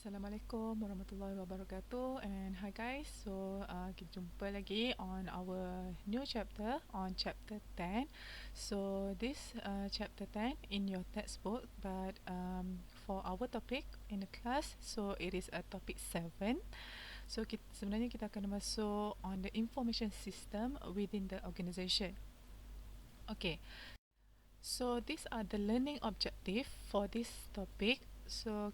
Assalamualaikum warahmatullahi wabarakatuh, and hi guys. Kita jumpa lagi on our new chapter, on chapter 10. So this chapter 10 in your textbook, but for our topic in the class, so it is a topic 7. So sebenarnya kita akan masuk on the information system within the organisation. Okay, so these are the learning objective for this topic. So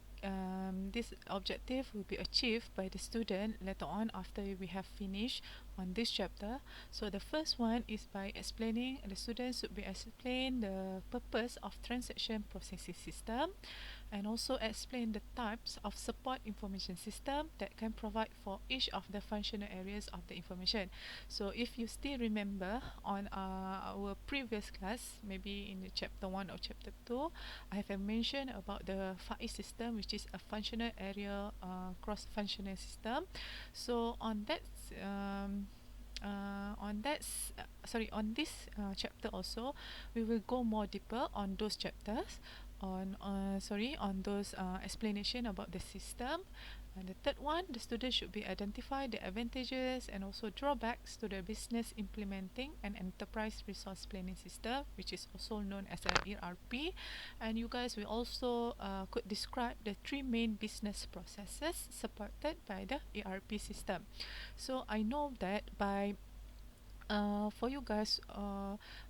this objective will be achieved by the student later on after we have finished on this chapter. So the first one is by explaining, the students should be explain the purpose of transaction processing system, and also explain the types of support information system that can provide for each of the functional areas of the information. So if you still remember on our previous class, maybe in the chapter 1 or chapter 2, I have mentioned about the FAI system, which is a functional area cross-functional system. So on that on this chapter also, we will go more deeper on those chapters, on those explanation about the system. And the third one, the student should be identify the advantages and also drawbacks to the business implementing an enterprise resource planning system, which is also known as an ERP. And you guys will also could describe the three main business processes supported by the ERP system. So I know that for you guys,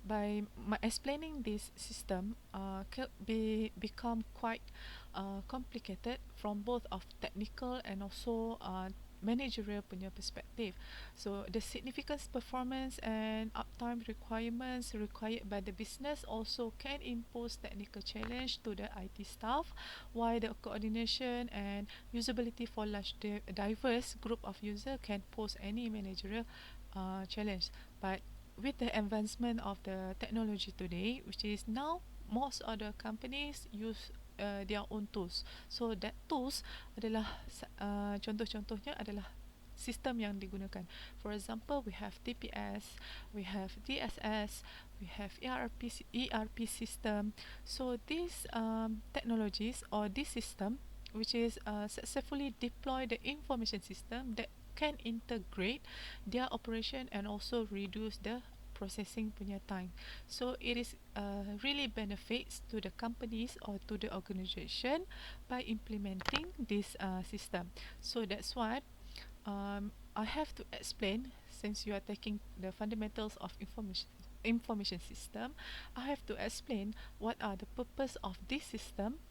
by my explaining this system, can become quite complicated from both of technical and also managerial punya perspective. So the significance, performance, and uptime requirements required by the business also can impose technical challenge to the IT staff, while the coordination and usability for large diverse group of user can pose any managerial challenge. But with the advancement of the technology today, which is now most of the companies use their own tools. So that tools adalah contoh-contohnya adalah sistem yang digunakan. For example, we have TPS, we have DSS, we have ERP system. So these technologies or this system, which is successfully deploy the information system that can integrate their operation and also reduce the processing punya time. So it is really benefits to the companies or to the organization by implementing this system. So that's why I have to explain, since you are taking the fundamentals of information system, I have to explain what are the purpose of this system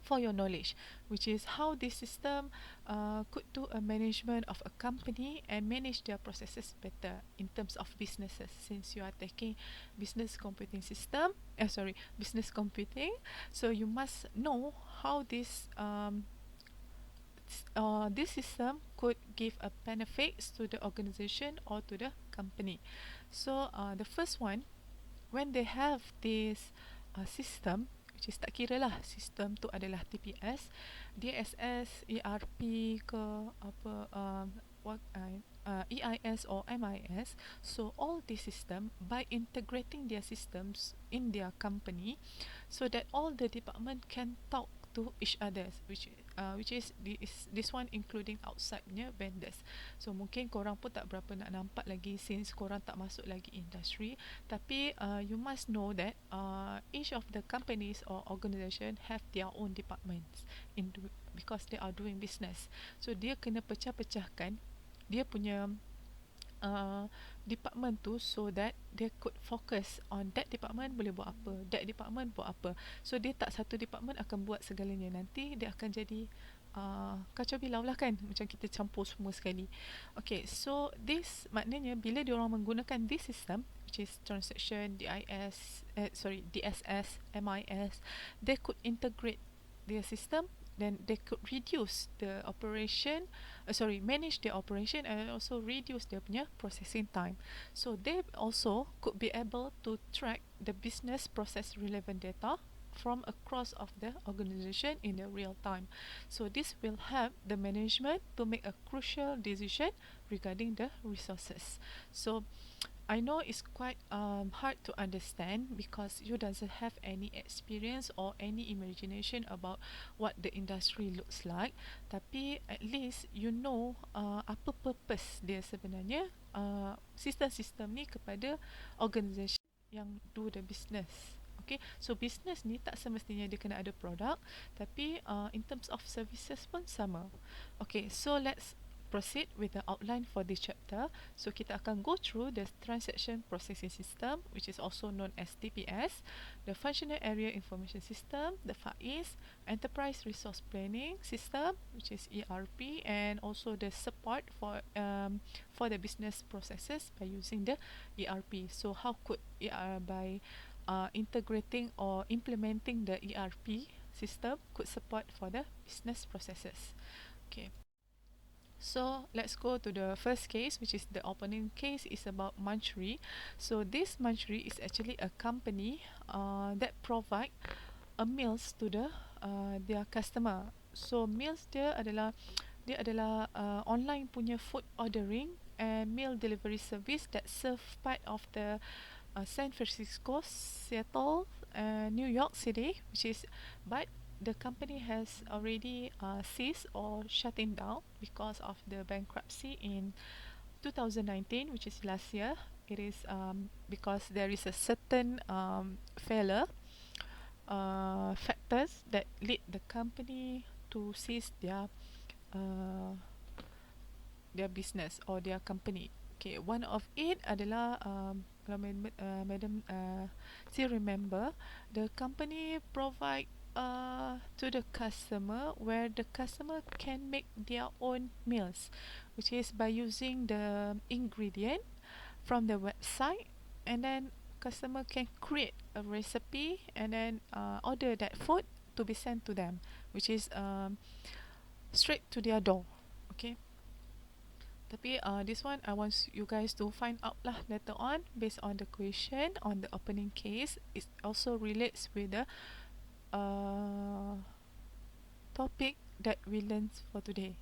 for your knowledge, which is how this system could do a management of a company and manage their processes better in terms of businesses, since you are taking business computing system business computing. So you must know how this system could give a benefits to the organization or to the company. So the first one, when they have this system, which is, tak kira lah sistem tu adalah TPS, DSS, ERP ke apa, EIS or MIS. So all these system, by integrating their systems in their company, so that all the department can talk to each other, which is this one including outside punya vendors. So mungkin korang pun tak berapa nak nampak lagi, since korang tak masuk lagi industri, tapi you must know that each of the companies or organisation have their own departments because they are doing business. So dia kena pecah-pecahkan dia punya department tu, so that they could focus on that department boleh buat apa, that department buat apa. So dia tak satu department akan buat segalanya, nanti dia akan jadi kacau bilau lah kan, macam kita campur semua sekali. Okay, so this maknanya bila diorang menggunakan this system, which is transaction, DSS, MIS, they could integrate their system, then they could reduce the operation, manage the operation, and also reduce their punya processing time. So they also could be able to track the business process relevant data from across of the organization in the real time. So this will help the management to make a crucial decision regarding the resources. So I know it's quite hard to understand because you doesn't have any experience or any imagination about what the industry looks like. Tapi at least you know apa purpose dia sebenarnya, sistem-sistem ni kepada organisation yang do the business. Okay, so business ni tak semestinya dia kena ada produk, tapi in terms of services pun sama. Okay, so let's proceed with the outline for this chapter. So kita akan go through the transaction processing system, which is also known as TPS, the functional area information system, the FAIS, enterprise resource planning system, which is ERP, and also the support for the business processes by using the ERP. So how could by integrating or implementing the ERP system could support for the business processes. Okay. So let's go to the first case, which is the opening case is about Munchery. So this Munchery is actually a company that provide a meals to their customer. So meals dia adalah online punya food ordering and meal delivery service that serve part of the San Francisco, Seattle, New York City, which is, but the company has already ceased or shutting down because of the bankruptcy in 2019, which is last year. It is because there is a certain failure factors that lead the company to cease uh, their business or their company. Okay, one of it adalah kalau madam still remember, the company provide to the customer where the customer can make their own meals, which is by using the ingredient from the website, and then customer can create a recipe and then order that food to be sent to them, which is straight to their door. Okay. Tapi this one I want you guys to find out lah later on based on the question on the opening case. It also relates with the uh, topic that we learned for today.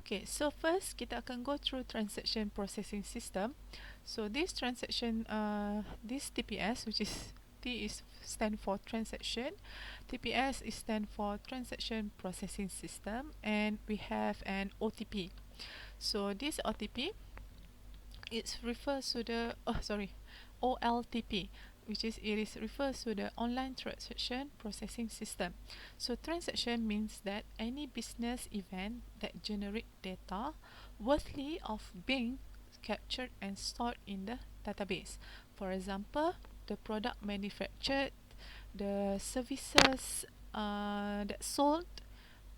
Okay, so first kita akan go through transaction processing system. So this this TPS, which is T is stand for transaction, TPS is stand for transaction processing system, and we have an OTP. So this OTP, it refers to the OLTP, which is it is refers to the online transaction processing system. So transaction means that any business event that generate data worthy of being captured and stored in the database. For example, the product manufactured, the services that sold,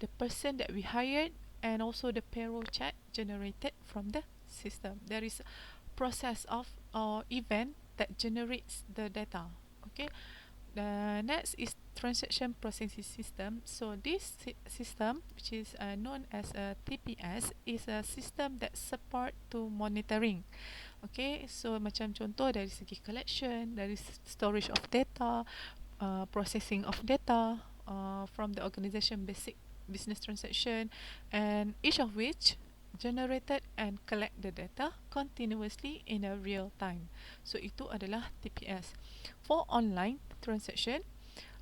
the person that we hired, and also the payroll check generated from the system. There is a process of or event that generates the data. Okay. The next is transaction processing system. So this system, which is known as a TPS, is a system that support to monitoring. Okay, so macam contoh dari segi collection, dari storage of data, processing of data from the organization basic business transaction, and each of which generated and collect the data continuously in a real time. So itu adalah TPS. For online transaction,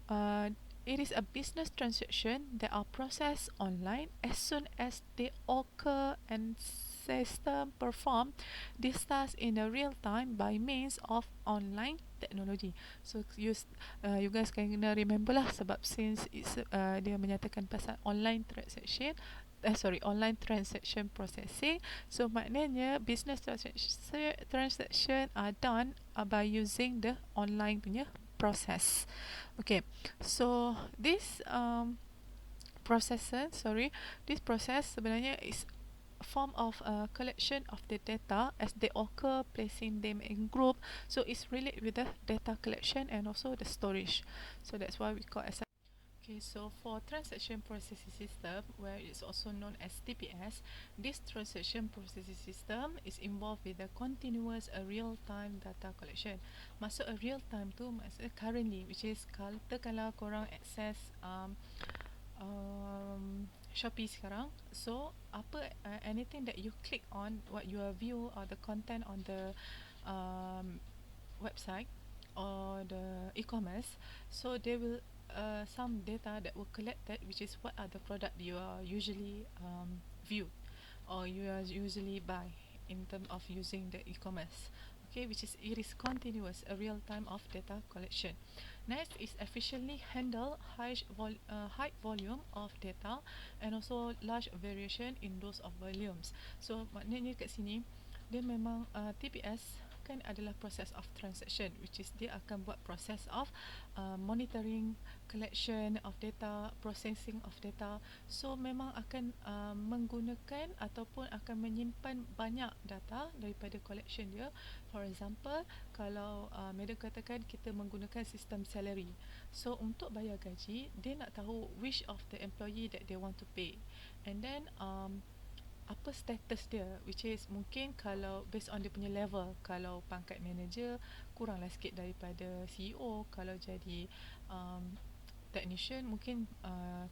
uh, it is a business transaction that are processed online as soon as they occur and system perform these tasks in a real time by means of online technology. So you guys can remember lah sebab since it's dia menyatakan pasal online transaction, online transaction processing. So maknanya business transaction are done by using the online punya process. Okay, so this this process sebenarnya is a form of collection of the data as they occur, placing them in group. So it's related with the data collection and also the storage. So that's why we call as okay, so for transaction processing system, where it's also known as TPS, this transaction processing system is involved with the continuous real-time data collection. Masuk a real-time tu maksudnya currently, which is kalau korang access Shopee sekarang, so apa anything that you click on, what you view or the content on the um, website or the e-commerce, so they will some data that were collected, which is what are the product you are usually view or you are usually buy in terms of using the e-commerce. Okay, which is it is continuous, a real time of data collection. Next is efficiently handle high volume of data and also large variation in those of volumes. So maknanya kat sini dia memang TPS kan adalah process of transaction, which is dia akan buat process of monitoring, collection of data, processing of data. So memang akan menggunakan ataupun akan menyimpan banyak data daripada collection dia. For example, kalau madam katakan kita menggunakan sistem salary, so untuk bayar gaji dia nak tahu which of the employee that they want to pay, and then apa status dia, which is mungkin kalau based on dia punya level, kalau pangkat manager kuranglah sikit daripada CEO, kalau jadi technician mungkin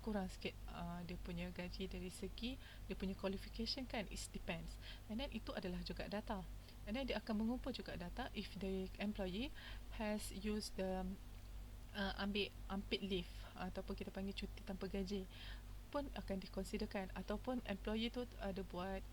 kurang sikit dia punya gaji dari segi dia punya qualification kan, it depends. And then itu adalah juga data, and then dia akan mengumpul juga data if the employee has used the ambil unpaid leave ataupun kita panggil cuti tanpa gaji pun akan dikonsiderkan, ataupun employee tu ada buat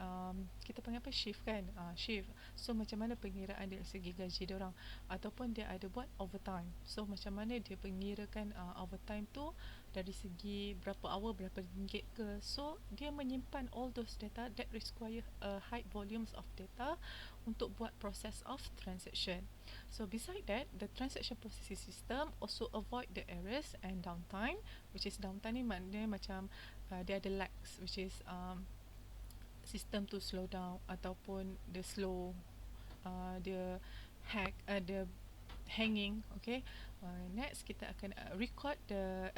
kita panggil apa, shift kan, shift. So macam mana pengiraan dari segi gaji dia orang, ataupun dia ada buat overtime, so macam mana dia pengirakan overtime tu dari segi berapa hour, berapa ringgit ke. So dia menyimpan all those data that require high volumes of data untuk buat process of transaction. So beside that, the transaction processing system also avoid the errors and downtime, which is downtime ni maknanya macam dia ada lags, which is system to slow down ataupun the slow, dia the hanging. Okay, next kita akan record the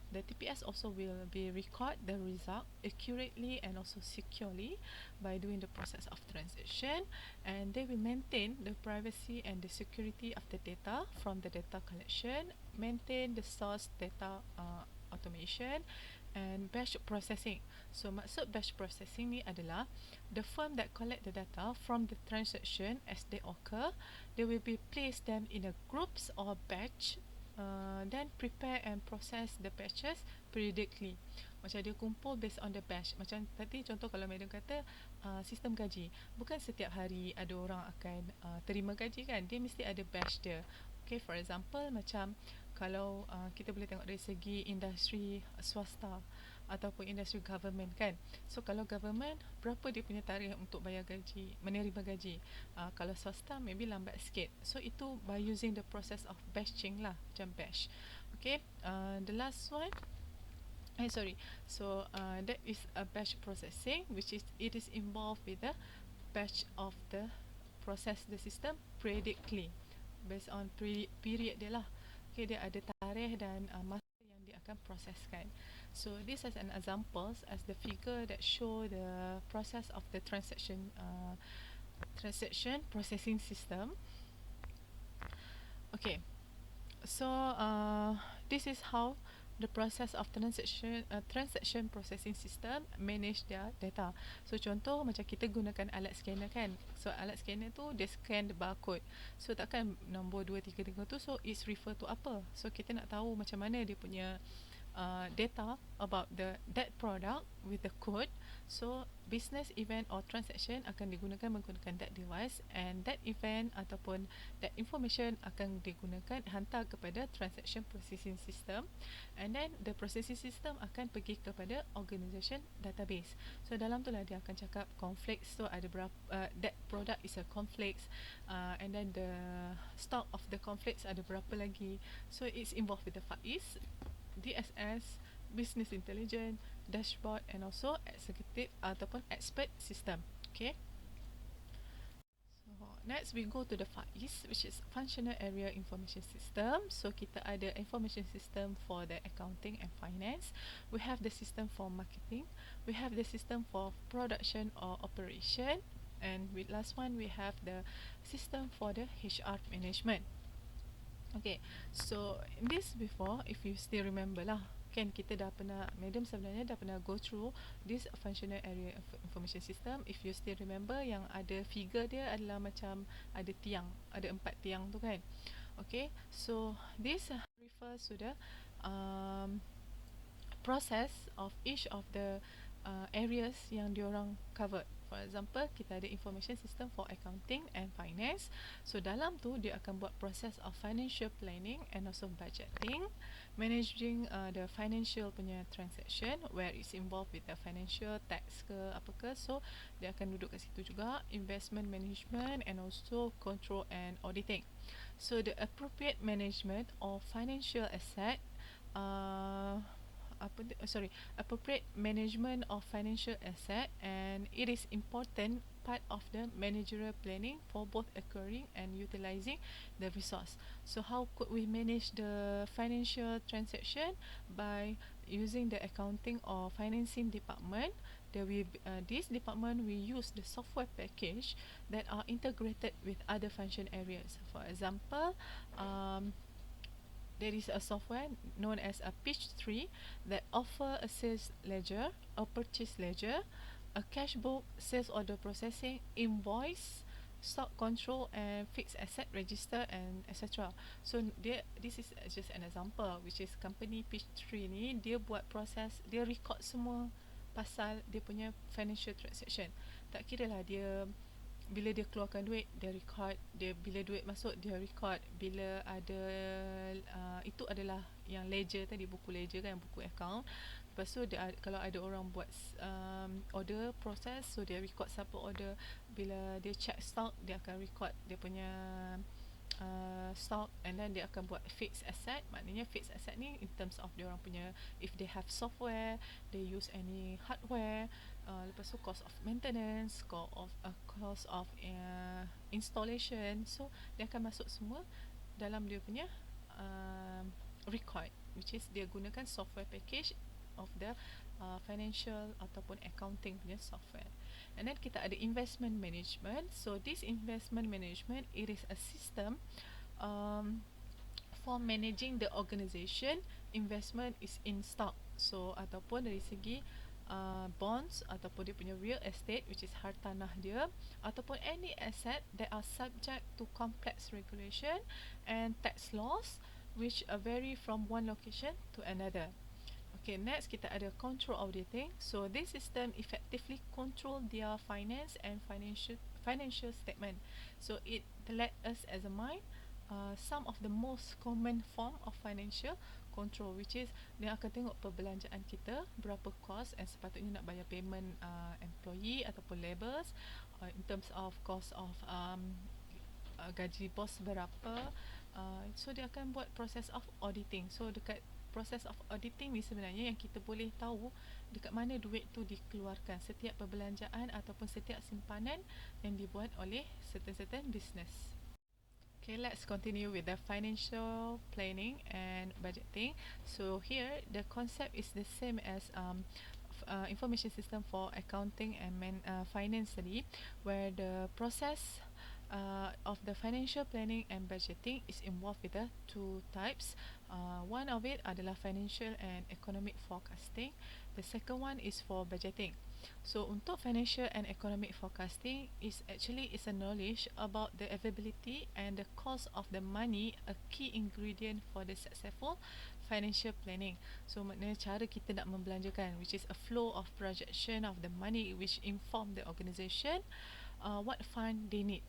TPS also will be record the result accurately and also securely by doing the process of transaction, and they will maintain the privacy and the security of the data from the data collection, maintain the source data automation and batch processing. So maksud batch processing ni adalah the firm that collect the data from the transaction as they occur, they will be place them in a groups or batch, then prepare and process the batches periodically. Macam dia kumpul based on the batch. Macam tadi contoh kalau madam kata sistem gaji, bukan setiap hari ada orang akan terima gaji kan, dia mesti ada batch dia. Okay, for example macam kalau kita boleh tengok dari segi industri swasta ataupun industri government kan. So kalau government, berapa dia punya tarikh untuk bayar gaji, menerima gaji. Kalau swasta maybe lambat sikit. So itu by using the process of batching lah, macam batch. Okay, the last one, sorry. So that is a batch processing, which is it is involved with the batch of the process the system periodically based on period dia lah. Okay, dia ada tarikh dan masa yang dia akan proseskan. So this is an examples as the figure that show the process of the transaction processing system. Okay, so this is how the process of transaction processing system manage their data. So contoh macam kita gunakan alat scanner kan. So alat scanner tu dia scan the barcode. So takkan nombor 2, 3, 3 tu, so it's refer to apa. So kita nak tahu macam mana dia punya data about that product with the code. So business event or transaction akan digunakan menggunakan that device, and that event ataupun that information akan digunakan hantar kepada transaction processing system, and then the processing system akan pergi kepada organization database. So dalam tu lah dia akan cakap conflicts, so ada berapa that product is a conflicts, and then the stock of the conflicts ada berapa lagi. So it's involved with the FAIS, DSS, business intelligence, dashboard, and also executive ataupun expert system. Okay. So next we go to the FAIS, which is functional area information system. So kita ada information system for the accounting and finance. We have the system for marketing. We have the system for production or operation. And with last one we have the system for the HR management. Okay, so this before, if you still remember lah, Kan kita dah pernah, Madam sebenarnya dah pernah go through this functional area of information system. If you still remember, yang ada figure dia adalah macam ada tiang, ada 4 tiang tu kan. Okay, so this refers to the um, process of each of the areas yang diorang covered. For example, kita ada information system for accounting and finance. So dalam tu dia akan buat process of financial planning and also budgeting, managing the financial punya transaction where it's involved with the financial tax ke apa ke. So dia akan duduk kat situ juga, investment management and also control and auditing. So the appropriate management of financial asset appropriate management of financial asset, and it is important part of the managerial planning for both acquiring and utilizing the resource. So how could we manage the financial transaction? By using the accounting or financing department. This department will use the software package that are integrated with other function areas. For example, there is a software known as a pitch 3 that offer a sales ledger, a purchase ledger, a cash book, sales order processing, invoice, stock control and fixed asset register and etc. So this is just an example, which is company pitch 3 ni dia buat proses, dia record semua pasal dia punya financial transaction. Tak kira lah dia bila dia keluarkan duit dia record, dia bila duit masuk dia record, bila ada itu adalah yang ledger tadi, buku ledger kan, buku account. Lepas tu dia, kalau ada orang buat order process, so dia record siapa order. Bila dia check stock, dia akan record dia punya stock, and then dia akan buat fixed asset. Maknanya fixed asset ni in terms of dia orang punya, if they have software, they use any hardware, lepas tu cost of maintenance, cost of installation. So dia akan masuk semua dalam dia punya record, which is dia gunakan software package of the financial ataupun accounting punya software. And then kita ada investment management. So this investment management, it is a system for managing the organisation investment is in stock. So ataupun dari segi bonds ataupun dia punya real estate, which is hartanah dia, ataupun any asset that are subject to complex regulation and tax laws which vary from one location to another. Okay, next kita ada control auditing. So this system effectively control their finance and financial statement. So it let us examine some of the most common form of financial control, which is dia akan tengok perbelanjaan kita, berapa cost and sepatutnya nak bayar payment employee ataupun labours, in terms of cost of gaji bos berapa. So dia akan buat process of auditing. So dekat process of auditing ni sebenarnya yang kita boleh tahu dekat mana duit tu dikeluarkan, setiap perbelanjaan ataupun setiap simpanan yang dibuat oleh certain business. Okay, let's continue with the financial planning and budgeting. So here the concept is the same as information system for accounting and finance tadi, where the process of the financial planning and budgeting is involved with the two types. One of it adalah financial and economic forecasting. The second one is for budgeting. So untuk financial and economic forecasting is a knowledge about the availability and the cost of the money, a key ingredient for the successful financial planning. So maknanya cara kita nak membelanjakan, which is a flow of projection of the money which inform the organisation what fund they need.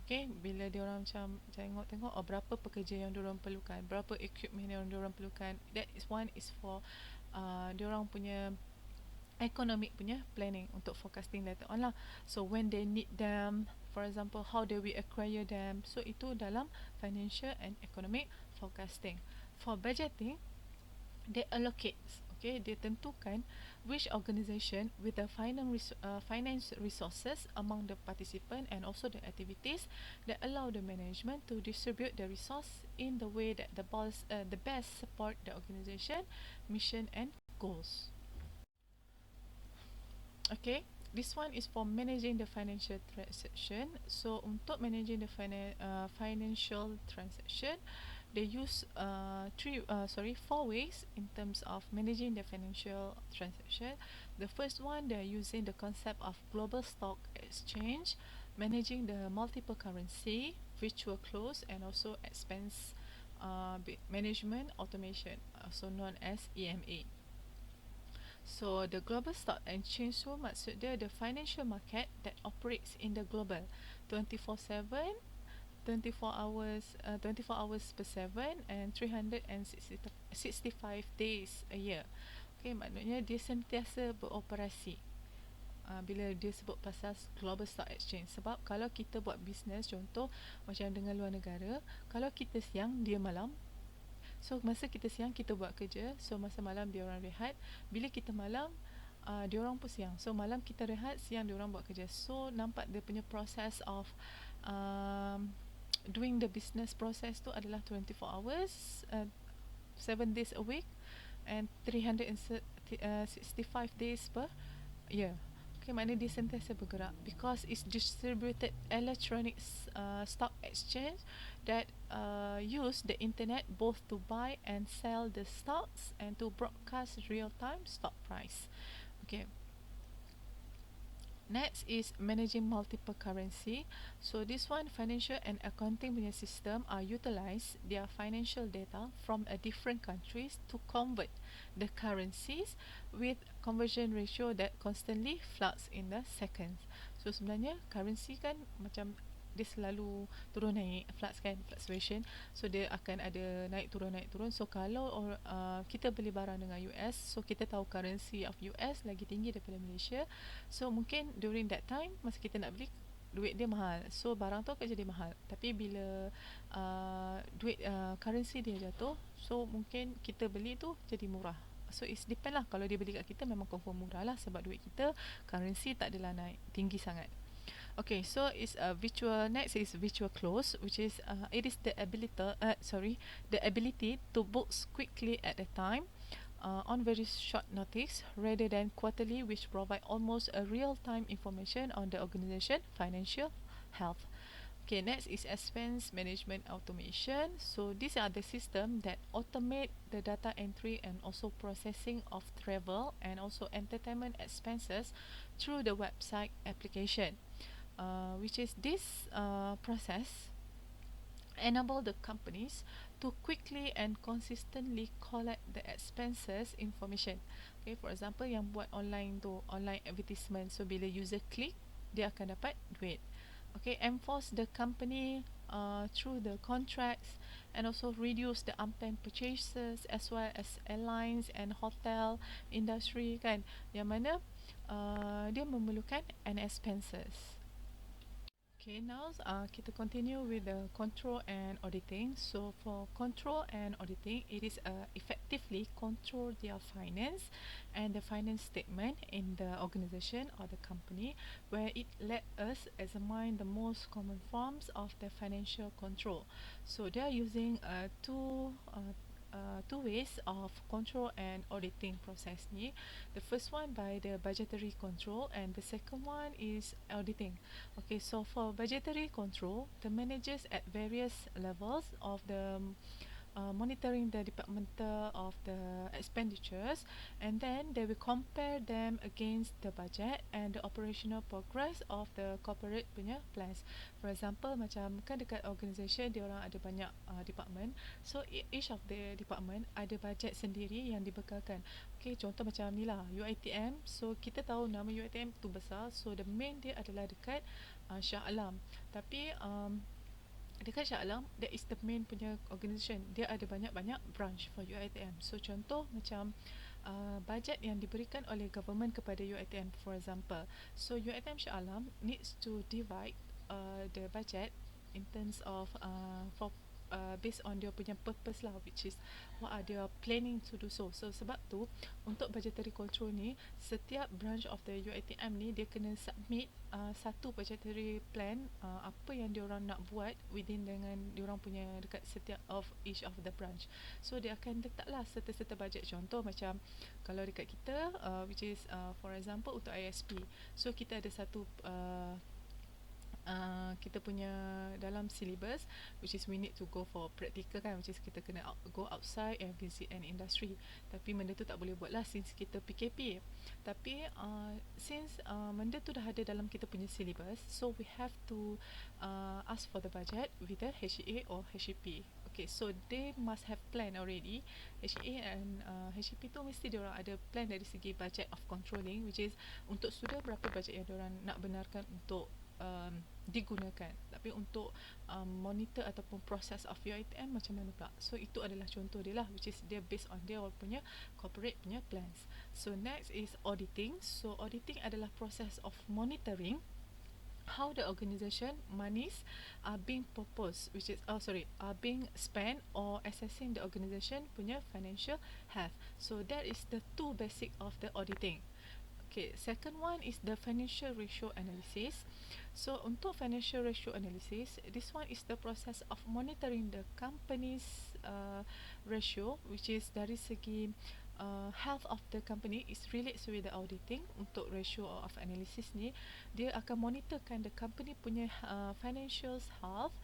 Okay, bila dia orang macam tengok berapa pekerja yang dia orang perlukan, berapa equipment yang dia orang perlukan, that is one is for dia orang punya economic punya planning untuk forecasting later on lah. So when they need them, for example, how do we acquire them, so itu dalam financial and economic forecasting. For budgeting, they allocate, okay, dia tentukan which organisation with the finance resources among the participant and also the activities that allow the management to distribute the resource in the way that the best support the organisation mission and goals. Okay, this one is for managing the financial transaction. So untuk managing the financial transaction, they use four ways in terms of managing their financial transaction. The first one, they're using the concept of global stock exchange, managing the multiple currency, virtual close, and also expense management automation, also known as EMA. So the global stock exchange tu maksud dia the financial market that operates in the global 24/7, 24 hours 24 hours per 7 and 365 days a year. Okay, maknanya dia sentiasa beroperasi. Bila dia sebut pasal global stock exchange, sebab kalau kita buat bisnes, contoh macam dengan luar negara, kalau kita siang dia malam. So masa kita siang kita buat kerja, so masa malam dia orang rehat. Bila kita malam, dia orang pun siang. So malam kita rehat, siang dia orang buat kerja. So nampak dia punya process of doing the business process tu adalah 24 hours, 7 days a week and 365 days per year. Okay, maknanya dia sentiasa bergerak because it's distributed electronic stock exchange that use the internet both to buy and sell the stocks and to broadcast real-time stock price. Okay. Next is managing multiple currency. So this one, financial and accounting punya system are utilize their financial data from a different countries to convert the currencies with conversion ratio that constantly flux in the seconds. So sebenarnya currency kan macam dia selalu turun naik, flux kan, fluctuation. So dia akan ada naik turun. So kalau kita beli barang dengan US, so kita tahu currency of US lagi tinggi daripada Malaysia. So mungkin during that time masa kita nak beli, duit dia mahal, so barang tu akan jadi mahal. Tapi bila currency dia jatuh, so mungkin kita beli tu jadi murah. So it's depend lah, kalau dia beli kat kita memang confirm murah lah, sebab duit kita currency tak adalah naik tinggi sangat. Okay, so it's a virtual. Next is virtual close, which is it is the ability to book quickly at a time, on very short notice, rather than quarterly, which provide almost a real-time information on the organization financial health. Okay, next is expense management automation. So these are the system that automate the data entry and also processing of travel and also entertainment expenses through the website application. Which is this process enable the companies to quickly and consistently collect the expenses information. Okay, for example, yang buat online tu, online advertisement, so bila user click, dia akan dapat duit. Okay, enforce the company through the contracts and also reduce the unplanned purchases as well as airlines and hotel industry kan, yang mana dia memerlukan an expenses. Okay, now kita continue with the control and auditing. So for control and auditing, it is effectively control their finance and the finance statement in the organization or the company, where it let us examine the most common forms of the financial control. So they are using two ways of control and auditing process ni. The first one by the budgetary control and the second one is auditing. Okay, so for budgetary control, the managers at various levels of the monitoring the departmental of the expenditures, and then they will compare them against the budget and the operational progress of the corporate punya plans. For example, macam kan dekat organisation dia orang ada banyak department, so each of the department ada budget sendiri yang dibekalkan. Okay, contoh macam ni lah, UiTM. So kita tahu nama UiTM tu besar, so the main dia adalah dekat Shah Alam. Tapi dekat Shah Alam, that is the main punya organisation. Dia ada banyak-banyak branch for UiTM. So contoh macam budget yang diberikan oleh government kepada UiTM, for example. So UiTM Shah Alam needs to divide the budget in terms of for based on dia punya purpose lah, which is what are they planning to do. So sebab tu untuk budgetary control ni, setiap branch of the UiTM ni dia kena submit satu budgetary plan, apa yang dia orang nak buat within dengan dia orang punya dekat setiap of each of the branch. So dia akan letaklah serta-serta budget. Contoh macam kalau dekat kita which is for example untuk ISP, so kita ada satu kita punya dalam syllabus, which is we need to go for practical kan, which is kita kena go outside and visit an industry. Tapi benda tu tak boleh buat lah since kita PKP. Tapi since benda tu dah ada dalam kita punya syllabus, so we have to ask for the budget with the HA or HCP. Okay, so they must have plan already. HA and HCP tu mesti diorang ada plan dari segi budget of controlling, which is untuk student berapa budget yang diorang nak benarkan untuk digunakan. Tapi untuk monitor ataupun proses of UiTM macam mana pula. So itu adalah contoh dia lah, which is dia based on dia punya corporate punya plans. So next is auditing. So auditing adalah proses of monitoring how the organisation monies are being proposed, which is are being spent, or assessing the organisation punya financial health. So that is the two basic of the auditing. Okay, second one is the financial ratio analysis. So untuk financial ratio analysis, this one is the process of monitoring the company's ratio, which is dari segi health of the company is relates with the auditing. Untuk ratio of analysis ni, dia akan monitorkan the company punya financial health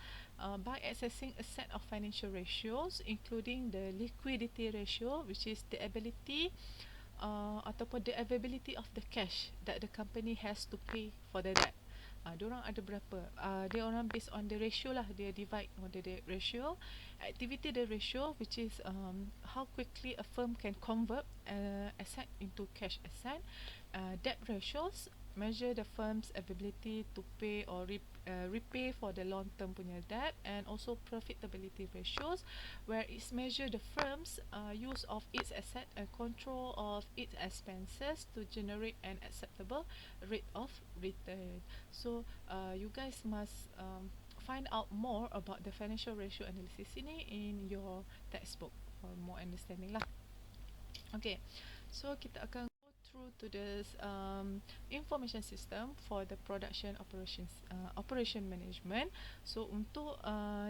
by assessing a set of financial ratios, including the liquidity ratio, which is the ability ataupun the availability of the cash that the company has to pay for the debt. Diorang ada berapa, dia orang based on the ratio lah, dia divide on the ratio. Activity the ratio, which is how quickly a firm can convert asset into cash asset. Debt ratios measure the firm's ability to pay or repay for the long term punya debt. And also profitability ratios, where it's measure the firm's use of its asset and control of its expenses to generate an acceptable rate of return. So you guys must find out more about the financial ratio analysis ini in your textbook for more understanding lah. Okay, so kita akan go through to this information system for the production operations operation management. So untuk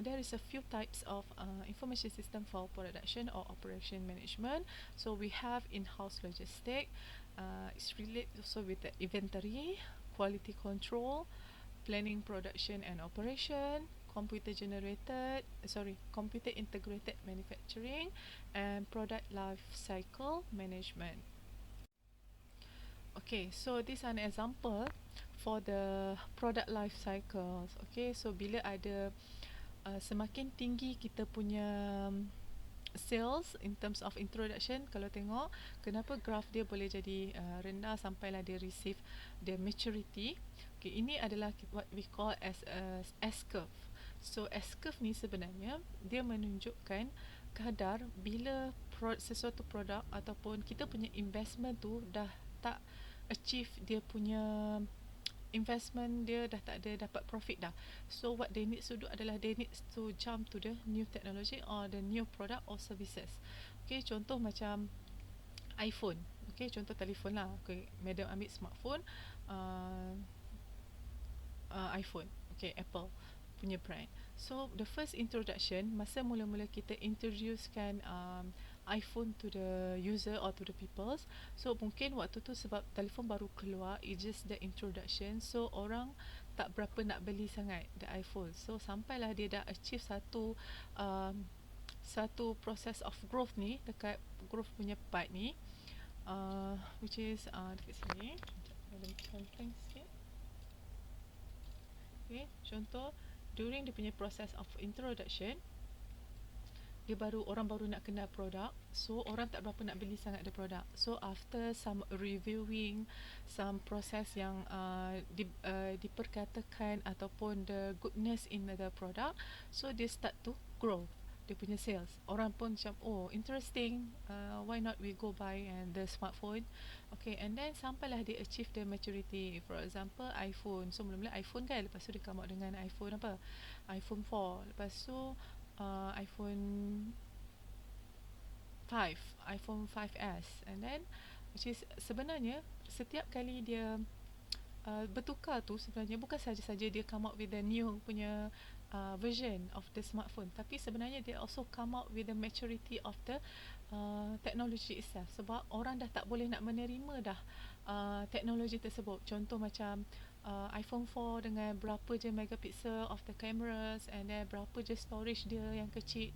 there is a few types of information system for production or operation management. So we have in-house logistic. It's related also with the inventory, quality control, planning production and operation, computer integrated manufacturing, and product life cycle management. Okay, so this is an example for the product life cycles. Okay, so bila ada semakin tinggi kita punya sales in terms of introduction, kalau tengok kenapa graph dia boleh jadi rendah sampailah dia receive the maturity. Okay, ini adalah what we call as a S-curve. So S-curve ni sebenarnya dia menunjukkan kadar bila sesuatu produk ataupun kita punya investment tu dah tak achieve dia punya investment, dia dah tak ada dapat profit dah. So what they need to do adalah they need to jump to the new technology or the new product or services. Okay, contoh macam iPhone. Okay, contoh telefon lah. Okay, madam ambil smartphone, iPhone. Okay, Apple punya brand. So the first introduction, masa mula-mula kita introducekan iPhone to the user or to the peoples, so mungkin waktu tu sebab telefon baru keluar, it's just the introduction, so orang tak berapa nak beli sangat the iPhone. So sampailah dia dah achieve satu process of growth ni, dekat growth punya part ni, which is dekat sini. Dalam sikit. Okay, contoh during dia punya process of introduction, orang baru nak kenal produk, so orang tak berapa nak beli sangat the produk. So after some reviewing, some process yang diperkatakan ataupun the goodness in the product, so they start to grow dia punya sales. Orang pun macam, oh interesting, why not we go buy and the smartphone. Okay, and then sampailah dia achieve the maturity. For example iPhone, so mula-mula iPhone kan, lepas tu dia come out dengan iPhone apa, iPhone 4, lepas tu iPhone 5, iPhone 5S, and then which is sebenarnya setiap kali dia bertukar tu sebenarnya bukan saja-saja dia come out with the new punya version of the smartphone, tapi sebenarnya dia also come out with the maturity of the technology itself. Sebab orang dah tak boleh nak menerima dah teknologi tersebut. Contoh macam iPhone 4 dengan berapa je megapixel of the cameras, and then berapa je storage dia yang kecil,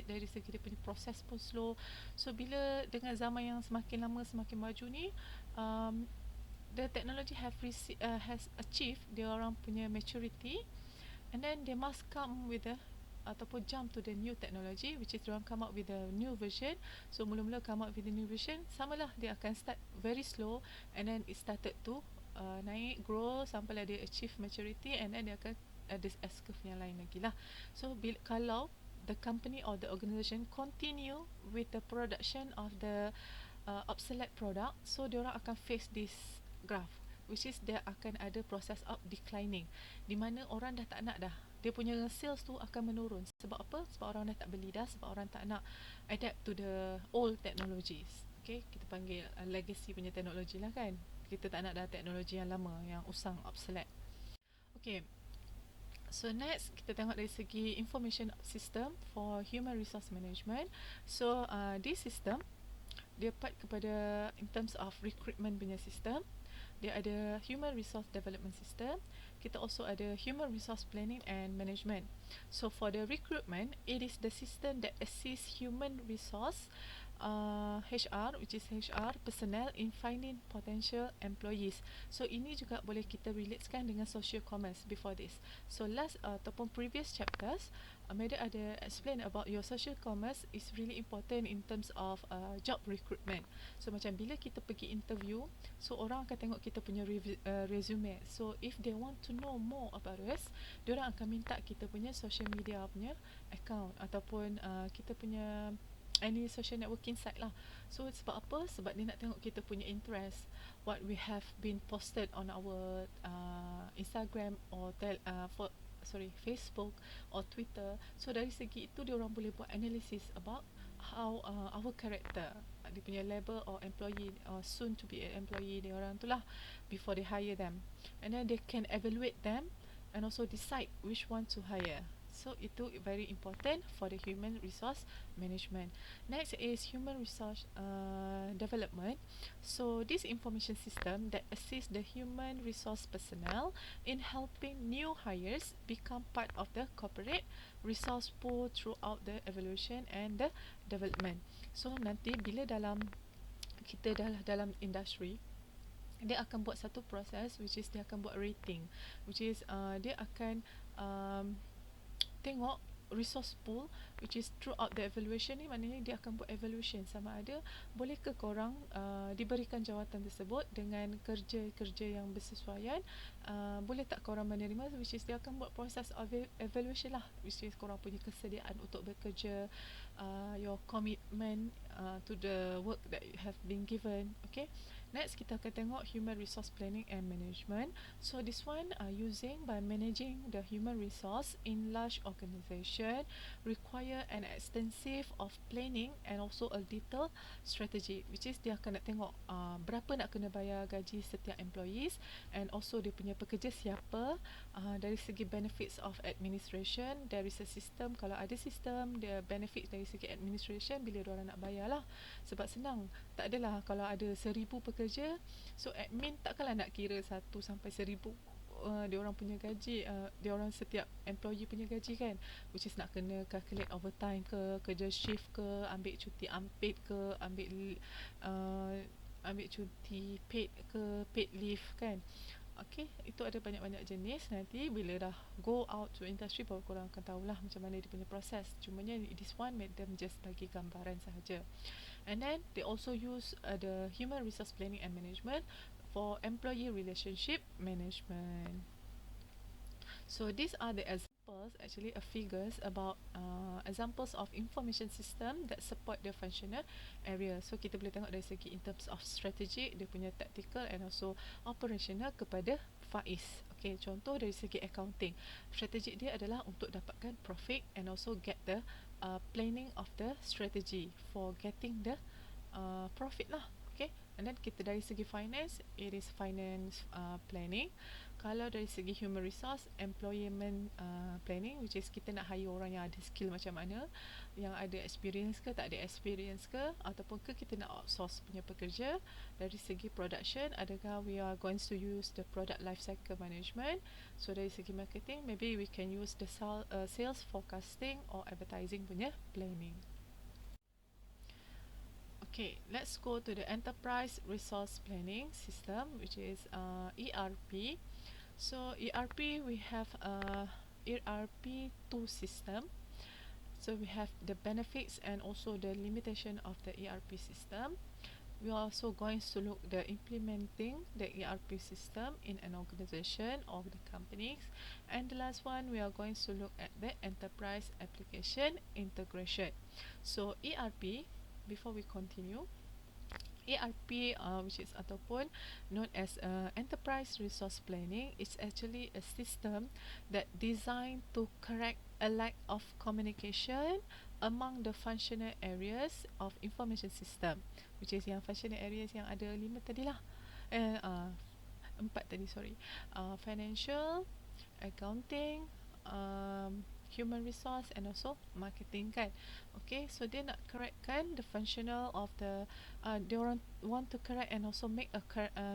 dari segi dia punya proses pun slow. So bila dengan zaman yang semakin lama semakin maju ni, the technology has achieved dia orang punya maturity, and then they must come with the ataupun jump to the new technology, which is diorang come up with a new version. So mula-mula come up with the new version, samalah dia akan start very slow, and then it started to naik, grow sampailah dia achieve maturity, and then dia akan ada S-curve yang lain lagi lah. So kalau the company or the organisation continue with the production of the obsolete product, so diorang akan face this graph, which is dia akan ada process of declining, di mana orang dah tak nak dah, dia punya sales tu akan menurun. Sebab apa? Sebab orang dah tak beli dah, sebab orang tak nak adapt to the old technologies. Okay, kita panggil legacy punya teknologi lah kan. Kita tak nak dah teknologi yang lama, yang usang, obsolete. Okay, so next kita tengok dari segi information system for human resource management. So this system dia part kepada in terms of recruitment punya system. Dia ada human resource development system. Kita also ada human resource planning and management. So for the recruitment, it is the system that assists human resource HR, which is HR personnel in finding potential employees. So ini juga boleh kita relatekan dengan social commerce before this. So last ataupun previous chapters, Meda ada explain about your social commerce is really important in terms of job recruitment. So macam bila kita pergi interview, so orang akan tengok kita punya resume. So if they want to know more about us, diorang akan minta kita punya social media punya account, ataupun kita punya any social networking site lah. So sebab apa? Sebab dia nak tengok kita punya interest, what we have been posted on our Instagram or Facebook or Twitter. So dari segi itu dia orang boleh buat analysis about how our character, dia punya label or employee or soon to be an employee dia orang tu lah, before they hire them, and then they can evaluate them and also decide which one to hire. So itu very important for the human resource management. Next is human resource development. So this information system that assists the human resource personnel in helping new hires become part of the corporate resource pool throughout the evaluation and the development. So nanti bila kita dalam industri, dia akan buat satu proses, which is dia akan buat rating, which is dia akan tengok resource pool, which is throughout the evaluation ni, maknanya dia akan buat evaluation sama ada bolehkah korang diberikan jawatan tersebut dengan kerja-kerja yang bersesuaian, boleh tak korang menerima, which is dia akan buat proses evaluation lah, which is korang punya kesediaan untuk bekerja, your commitment to the work that you have been given. Okay, next kita akan tengok human resource planning and management. So this one using by managing the human resource in large organisation require an extensive of planning and also a detailed strategy, which is dia akan nak tengok berapa nak kena bayar gaji setiap employees, and also dia punya pekerja siapa, dari segi benefits of administration, there is a system, kalau ada sistem dia benefit dari segi administration bila diorang nak bayar lah. Sebab senang, tak adalah kalau ada 1000 pekerja, so admin takkanlah nak kira 1 sampai 1000 dia orang punya gaji, dia orang setiap employee punya gaji kan, which is nak kena calculate overtime ke, kerja shift ke, ambil cuti unpaid ke, ambil cuti paid ke, paid leave kan. Okay, itu ada banyak-banyak jenis. Nanti bila dah go out to industry baru korang akan tahulah macam mana dia punya proses. Cumanya this one made them just bagi gambaran sahaja. And then they also use the human resource planning and management for employee relationship management. So these are the examples, actually figures about examples of information system that support the functional area. So kita boleh tengok dari segi in terms of strategic, dia punya tactical and also operational kepada Faiz. Okay, contoh dari segi accounting, strategic dia adalah untuk dapatkan profit and also get the planning of the strategy for getting the profit lah. Okay, And then kita dari segi finance, it is finance planning. Kalau dari segi human resource, employment planning, which is kita nak hire orang yang ada skill macam mana, yang ada experience ke tak ada experience ke, ataupun ke kita nak outsource punya pekerja. Dari segi production, adakah we are going to use the product life cycle management. So dari segi marketing, maybe we can use the sales forecasting or advertising punya planning. Okay, let's go to the enterprise resource planning system, which is ERP. So ERP, we have ERP 2 system. So we have the benefits and also the limitation of the ERP system. We are also going to look the implementing the ERP system in an organization or the companies. And the last one, we are going to look at the enterprise application integration. So ERP, before we continue, ERP, which is ataupun known as enterprise resource planning, is actually a system that designed to correct a lack of communication among the functional areas of information system, which is yang functional areas yang ada 5 tadi lah, 4 tadi, sorry, financial, accounting, human resource and also marketing kan. Okay, so dia nak correctkan the functional of the they want to correct and also make a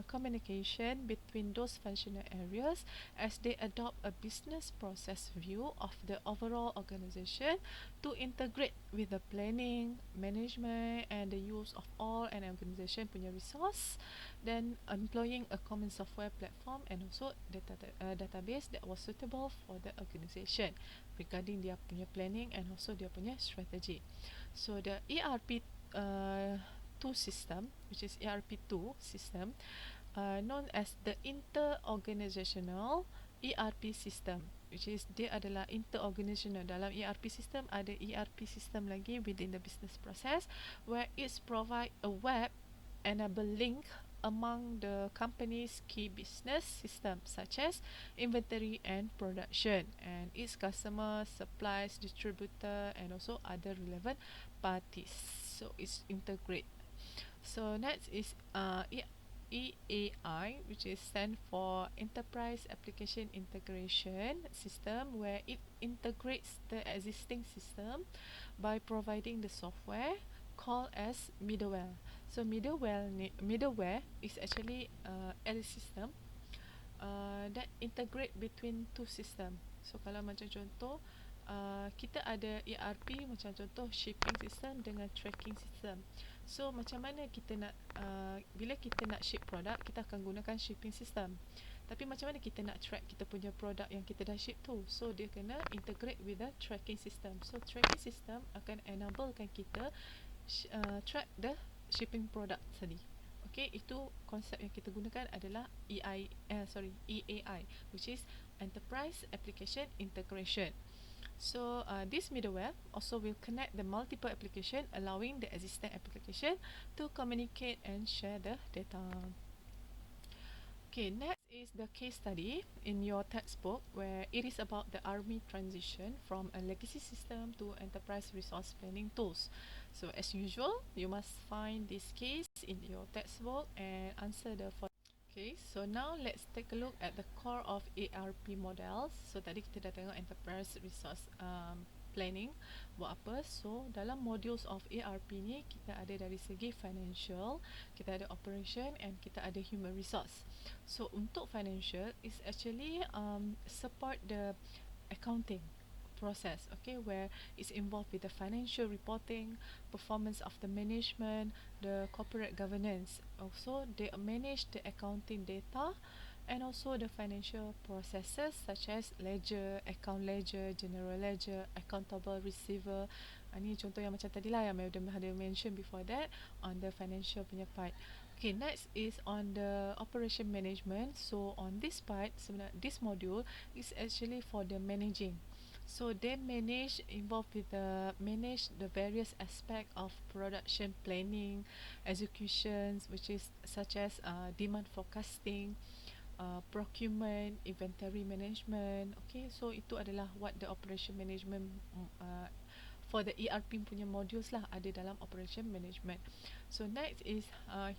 communication between those functional areas as they adopt a business process view of the overall organization to integrate with the planning, management and the use of all an organization punya resource, then employing a common software platform and also database that was suitable for the organization regarding dia punya planning and also dia punya strategy. So the ERP 2 system, which is ERP 2 system, known as the inter-organizational ERP system, which is dia adalah inter-organizational. Dalam ERP system ada ERP system lagi within the business process where it provide a web enable link among the company's key business systems such as inventory and production and its customer, supplies, distributor and also other relevant parties. So it's integrate. So next is EAI, which is stand for Enterprise Application Integration System, where it integrates the existing system by providing the software called as middleware. So middleware is actually a system that integrate between two system. So kalau macam contoh kita ada ERP macam contoh shipping system dengan tracking system. So macam mana kita nak bila kita nak ship produk, kita akan gunakan shipping system. Tapi macam mana kita nak track kita punya produk yang kita dah ship tu? So dia kena integrate with the tracking system. So tracking system akan enablekan kita track the shipping product tadi. Okay, itu konsep yang kita gunakan adalah EAI, which is Enterprise Application Integration. So this middleware also will connect the multiple application, allowing the existing application to communicate and share the data. Okay, next is the case study in your textbook where it is about the army transition from a legacy system to enterprise resource planning tools. So as usual, you must find this case in your textbook and answer the following. Okay, so now let's take a look at the core of ARP models. So tadi kita dah tengok enterprise resource planning buat apa. So dalam modules of ARP ni kita ada dari segi financial, kita ada operation and kita ada human resource. So untuk financial is actually support the accounting process, okay, where it's involved with the financial reporting, performance of the management, the corporate governance. Also, they manage the accounting data and also the financial processes such as ledger, account ledger, general ledger, accountable receiver. Ini contoh yang macam tadi lah yang Madam ada mention before that on the financial punya part. Okay, next is on the operation management. So on this part, sebenarnya this module is actually for the managing. So they involved with manage the various aspect of production planning, executions, which is such as demand forecasting, procurement, inventory management. Okay, so itu adalah what the operation management for the ERP punya modules lah ada dalam operation management. So next is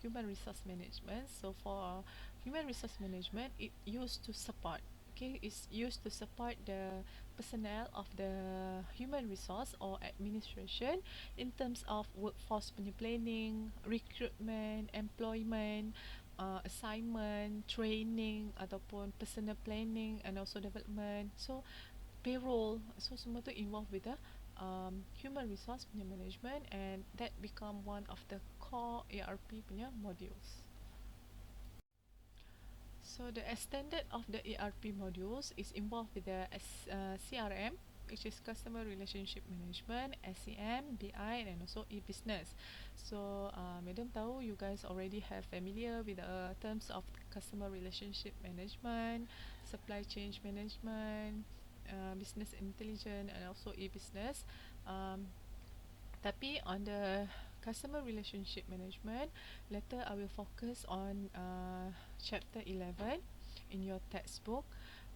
human resource management. So for human resource management, it used to support. Okay, it's used to support the personnel of the human resource or administration in terms of workforce punya planning, recruitment, employment, assignment, training ataupun personal planning and also development. So payroll, so semua tu involved with the human resource punya management, and that become one of the core ERP punya modules. So the extended of the ERP modules is involved with the CRM, which is Customer Relationship Management, SCM, BI, and also e-business. So, Madam tahu you guys already have familiar with the terms of customer relationship management, supply chain management, business intelligence, and also e-business. Tapi on the customer relationship management, later I will focus on chapter 11 in your textbook,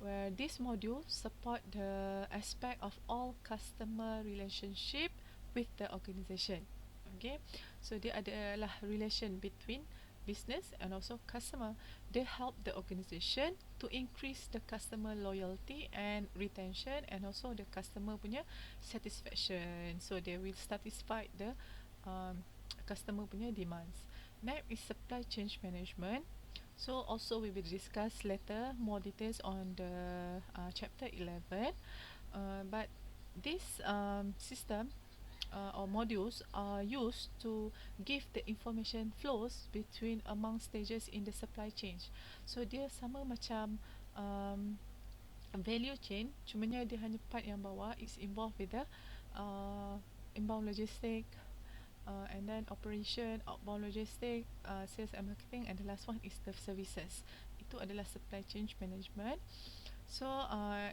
where this module support the aspect of all customer relationship with the organization. Okay, so dia adalah relation between business and also customer. They help the organization to increase the customer loyalty and retention, and also the customer punya satisfaction. So they will satisfy the customer punya demands. Next is supply chain management. So also we will discuss later more details on the chapter 11. But this system or modules are used to give the information flows between among stages in the supply chain. So dia sama macam value chain, cumanya dia hanya part yang bawah is involved with the inbound logistic, and then operation, outbound logistic, sales and marketing, and the last one is the services. Itu adalah supply chain management. So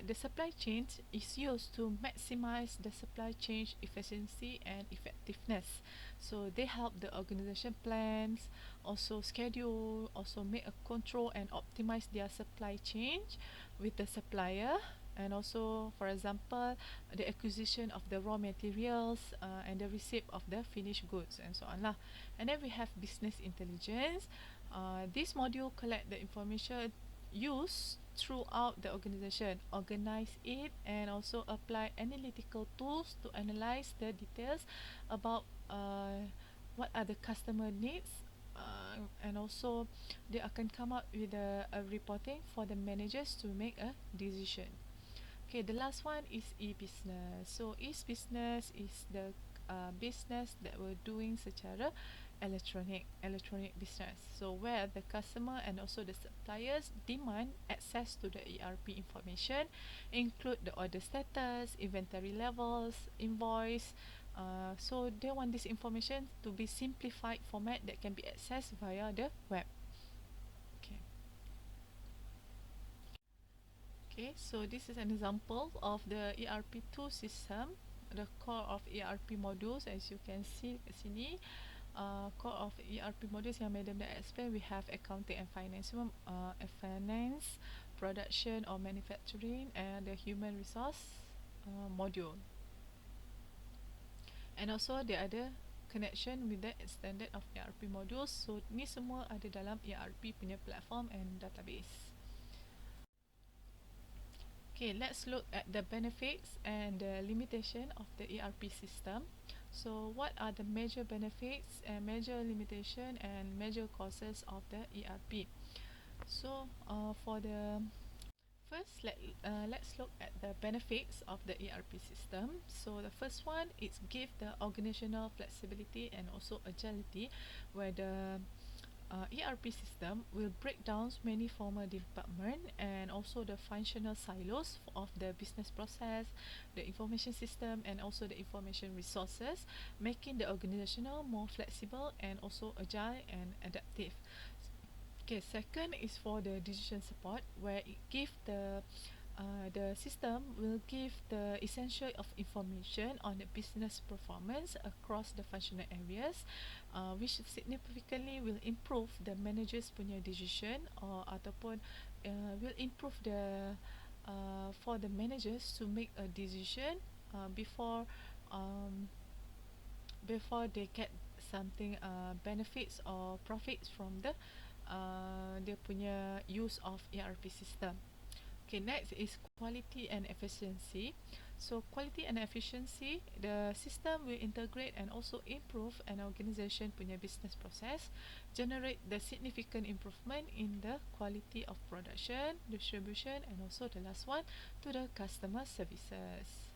the supply chain is used to maximize the supply chain efficiency and effectiveness. So they help the organization plans, also schedule, also make a control and optimize their supply chain with the supplier, and also, for example, the acquisition of the raw materials, and the receipt of the finished goods, and so on lah. And then we have business intelligence. This module collect the information used throughout the organization, organize it, and also apply analytical tools to analyze the details about what are the customer needs, and also they akan come up with a reporting for the managers to make a decision. Okay, the last one is e-business. So e-business is the business that we're doing secara electronic business. So where the customer and also the suppliers demand access to the ERP information, include the order status, inventory levels, invoice. So they want this information to be simplified format that can be accessed via the web. Okay. Okay, so this is an example of the ERP2 system, the core of ERP modules. As you can see kat sini, core of ERP modules yang Madam dah explain, we have accounting and finance, finance, production or manufacturing, and the human resource module. And also dia ada connection with the extended of ERP modules. So ni semua ada dalam ERP punya platform and database. Okay, let's look at the benefits and the limitation of the ERP system. So what are the major benefits and major limitation and major causes of the ERP? So for the first, let's look at the benefits of the ERP system. So the first one is give the organizational flexibility and also agility, where the ERP system will break down many former departments and also the functional silos of the business process, the information system, and also the information resources, making the organizational more flexible and also agile and adaptive. Okay, second is for the decision support, where it give the system will give the essential of information on the business performance across the functional areas, which significantly will improve the managers punya decision, or ataupun will improve the for the managers to make a decision before before they get something benefits or profits from the dia punya use of ERP system. Okay, next is quality and efficiency. So quality and efficiency, the system will integrate and also improve an organization punya business process, generate the significant improvement in the quality of production, distribution, and also the last one to the customer services.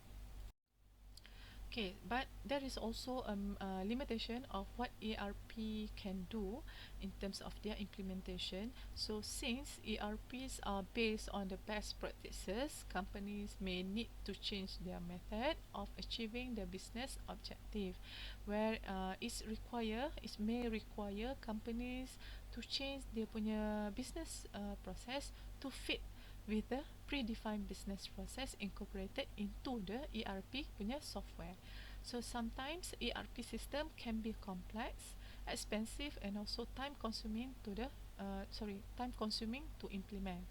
Okay, but there is also a limitation of what ERP can do in terms of their implementation. So, since ERPs are based on the best practices, companies may need to change their method of achieving the business objective, where it may require companies to change their punya business process to fit with the predefined business process incorporated into the ERP punya software. So sometimes ERP system can be complex, expensive, and also time consuming to implement.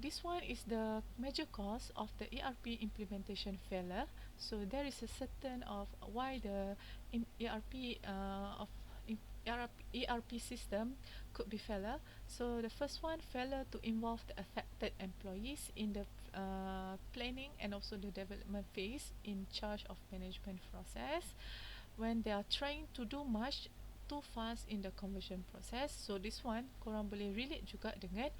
This one is the major cause of the ERP implementation failure. So there is a certain of why the ERP ERP system could be failure. So the first one, failure to involve the affected employees in the planning and also the development phase in charge of management process when they are trying to do much too fast in the conversion process. So this one korang boleh relate juga dengan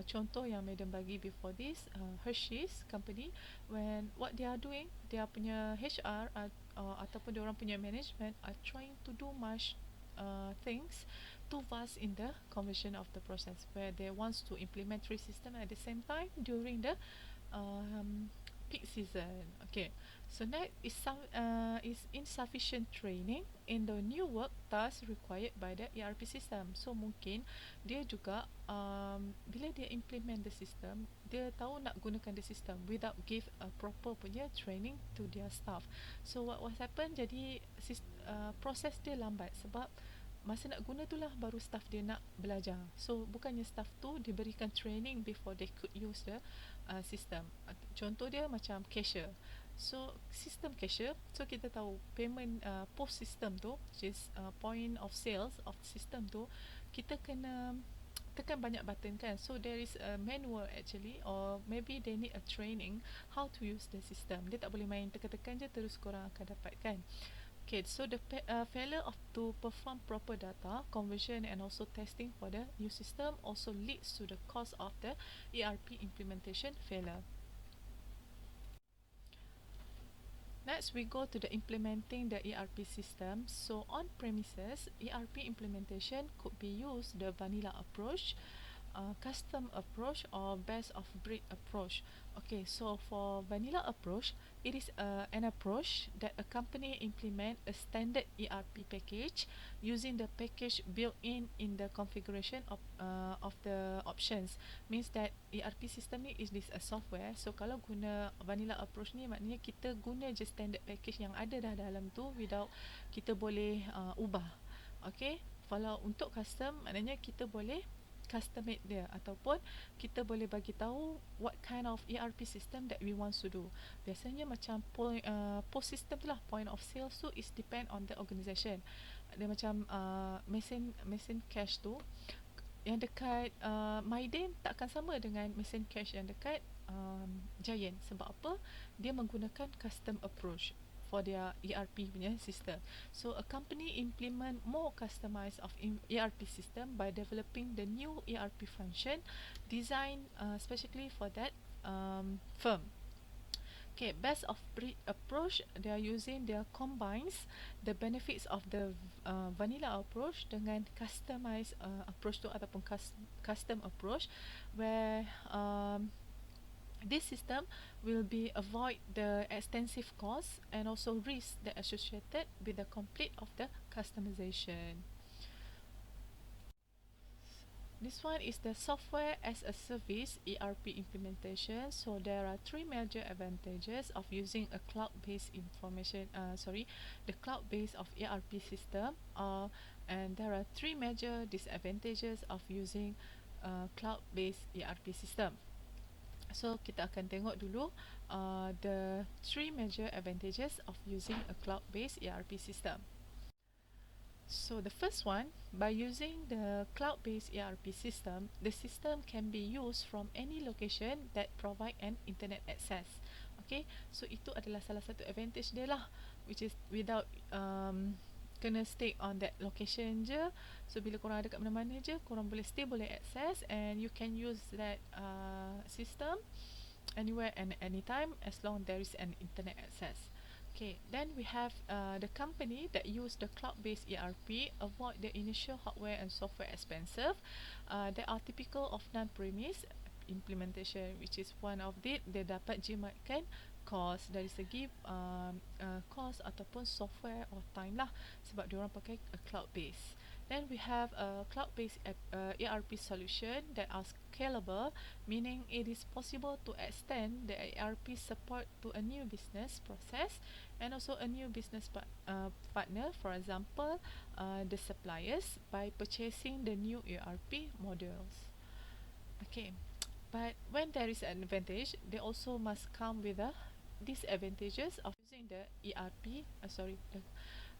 contoh yang Madam bagi before this, Hershey's company, when what they are doing, dia punya HR ataupun dia orang punya management are trying to do much things too fast in the conversion of the process, where they wants to implement three system at the same time during the um, peak season. Okay, so next is insufficient training in the new work task required by the ERP system. So mungkin dia juga bila dia implement the system, dia tahu nak gunakan the system without give a proper punya training to their staff. So what happen, jadi proses dia lambat sebab masa nak guna tu lah baru staff dia nak belajar. So bukannya staff tu diberikan training before they could use the system. Contoh dia macam cashier. So sistem cashier, so kita tahu payment post system tu, which is point of sales of system tu, kita kena tekan banyak button kan. So there is a manual actually, or maybe they need a training how to use the system. Dia tak boleh main tekan-tekan je terus korang akan dapat kan. Okay, so the failure of to perform proper data conversion and also testing for the new system also leads to the cause of the ERP implementation failure. Next, we go to the implementing the ERP system. So on premises, ERP implementation could be used the vanilla approach, custom approach, or best of breed approach. Okay, so for vanilla approach, it is an approach that a company implement a standard ERP package using the package built in the configuration of the options. Means that ERP system ni is this a software. So kalau guna vanilla approach ni, maknanya kita guna je standard package yang ada dah dalam tu without kita boleh ubah. Okay, kalau untuk custom, maknanya kita boleh custom made dia, ataupun kita boleh bagi tahu what kind of ERP system that we want to do. Biasanya macam post system tu lah, point of sales tu is depend on the organisation. Dia macam mesin cash tu yang dekat Maiden takkan sama dengan mesin cash yang dekat Giant. Sebab apa? Dia menggunakan custom approach for their ERP punya system. So a company implement more customized of ERP system by developing the new ERP function designed specifically for that firm. Okay, best of breed approach, they are using, they combines the benefits of the vanilla approach dengan customized approach tu ataupun custom approach, where this system will be avoid the extensive costs and also risks that associated with the complete of the customization. This one is the software as a service ERP implementation. So there are three major advantages of using a cloud-based the cloud-based of ERP system. And there are three major disadvantages of using cloud-based ERP system. So kita akan tengok dulu the three major advantages of using a cloud-based ERP system. So the first one, by using the cloud-based ERP system, the system can be used from any location that provide an internet access. Okay, so itu adalah salah satu advantage dia lah, which is without kena stay on that location je. So bila korang ada kat mana-mana je, korang boleh stay, boleh access, and you can use that system anywhere and anytime as long there is an internet access. Okay, then we have the company that use the cloud-based ERP avoid the initial hardware and software expensive. They are typical of non-premise implementation, which is one of it. Dia dapat jimatkan cost dari segi cost ataupun software or time lah, sebab dia orang pakai a cloud base. Then we have a cloud-based ERP solution that are scalable, meaning it is possible to extend the ERP support to a new business process and also a new business partner, for example, the suppliers, by purchasing the new ERP modules. Okay, but when there is an advantage, they also must come with the disadvantages of using the ERP.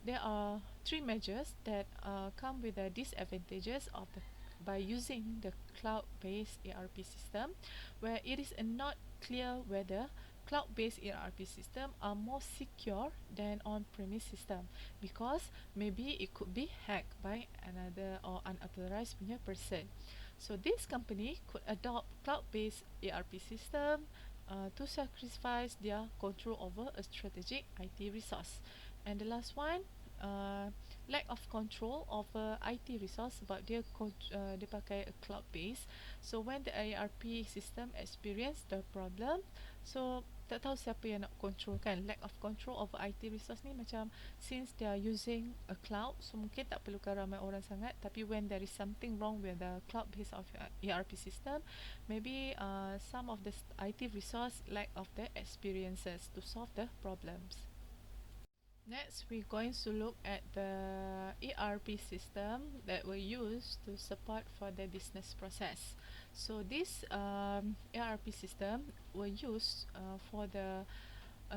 There are three measures that come with the disadvantages of the by using the cloud-based ERP system, where it is not clear whether cloud-based ERP system are more secure than on-premise system, because maybe it could be hacked by another or unauthorized punya person. So this company could adopt cloud-based ERP system to sacrifice their control over a strategic IT resource. And the last one, lack of control over IT resource, sebab dia dia pakai a cloud base. So when the ERP system experience the problem, so tak tahu siapa yang nak control kan. Lack of control over IT resource ni macam, since they are using a cloud, so mungkin tak perlukan ramai orang sangat, tapi when there is something wrong with the cloud base of ERP system, maybe some of the IT resource lack of the experiences to solve the problems. Next, we're going to look at the ERP system that we use to support for the business process. So this ERP system were used for the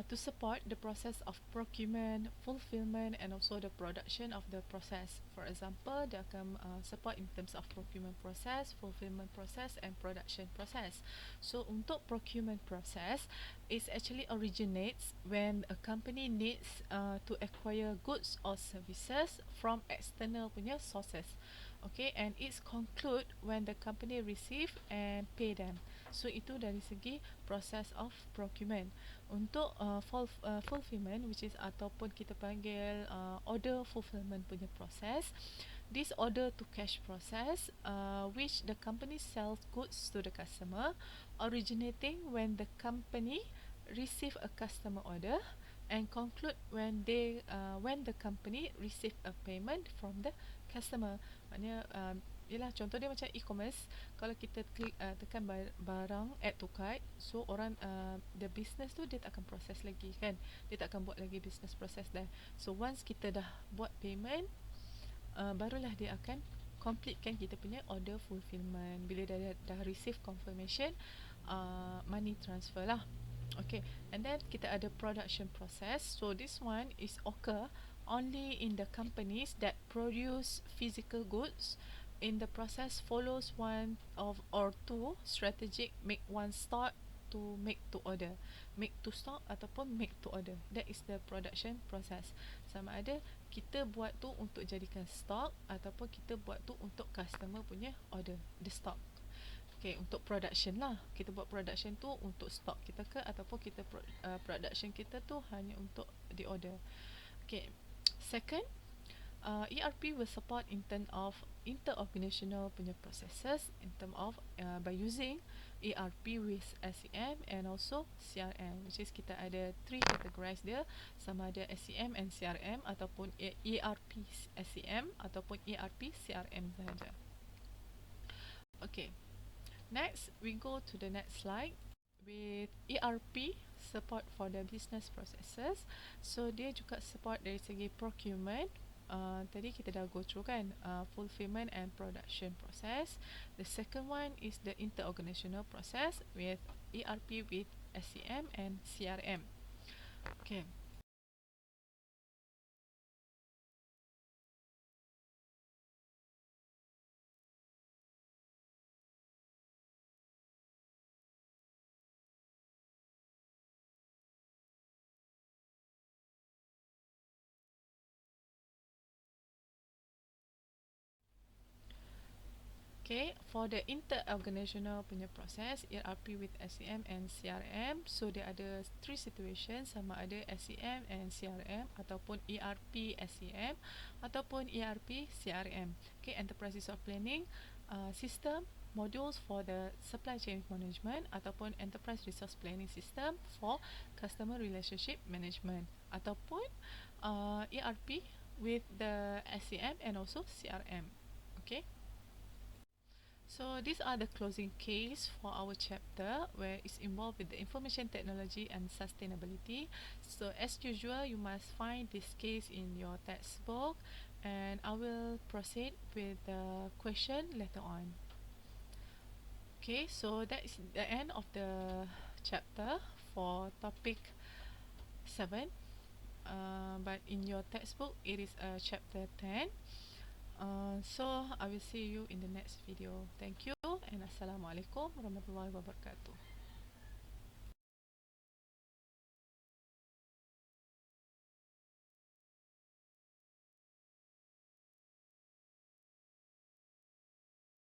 to support the process of procurement, fulfillment, and also the production of the process. For example, they akan support in terms of procurement process, fulfillment process, and production process. So untuk procurement process, it actually originates when a company needs to acquire goods or services from external punya sources. Okay, and it's conclude when the company receive and pay them. So itu dari segi process of procurement. Untuk fulfillment, which is ataupun kita panggil order fulfillment punya process, this order to cash process, which the company sells goods to the customer, originating when the company receive a customer order and conclude when the company receive a payment from the customer. Maknanya yelah, contoh dia macam e-commerce. Kalau kita klik tekan barang add to cart, so orang the business tu dia tak akan proses lagi kan, dia tak akan buat lagi business process dah. So once kita dah buat payment, barulah dia akan completekan kita punya order fulfillment bila dah receive confirmation money transfer lah. Okay, and then kita ada production process. So this one is occur only in the companies that produce physical goods. In the process follows one of or two strategic: make one stock to make to order, make to stock ataupun make to order. That is the production process. Sama ada kita buat tu untuk jadikan stock ataupun kita buat tu untuk customer punya order, the stock. Okay, untuk production lah, kita buat production tu untuk stock kita ke, ataupun kita production kita tu hanya untuk the order. Okay, second, ERP will support in term of interorganizational punya processes, in term of by using ERP with SCM and also CRM, which is kita ada three categories dia, sama ada SCM and CRM ataupun ERP SCM ataupun ERP CRM sahaja. Okay, next we go to the next slide with ERP support for the business processes. So dia juga support dari segi procurement. Tadi kita dah go through kan, fulfillment and production process. The second one is the interorganizational process with ERP with SCM and CRM. Okay. Okay, for the inter-organizational punya proses ERP with SCM and CRM, so dia ada three situations, sama ada SCM and CRM ataupun ERP SCM ataupun ERP CRM. Okay, enterprise resource planning system modules for the supply chain management ataupun enterprise resource planning system for customer relationship management ataupun ERP with the SCM and also CRM. Okay. So these are the closing case for our chapter where it's involved with the information technology and sustainability. So as usual, you must find this case in your textbook and I will proceed with the question later on. Okay, so that is the end of the chapter for topic 7. But in your textbook, it is chapter 10. So I will see you in the next video. Thank you and Assalamualaikum warahmatullahi wabarakatuh.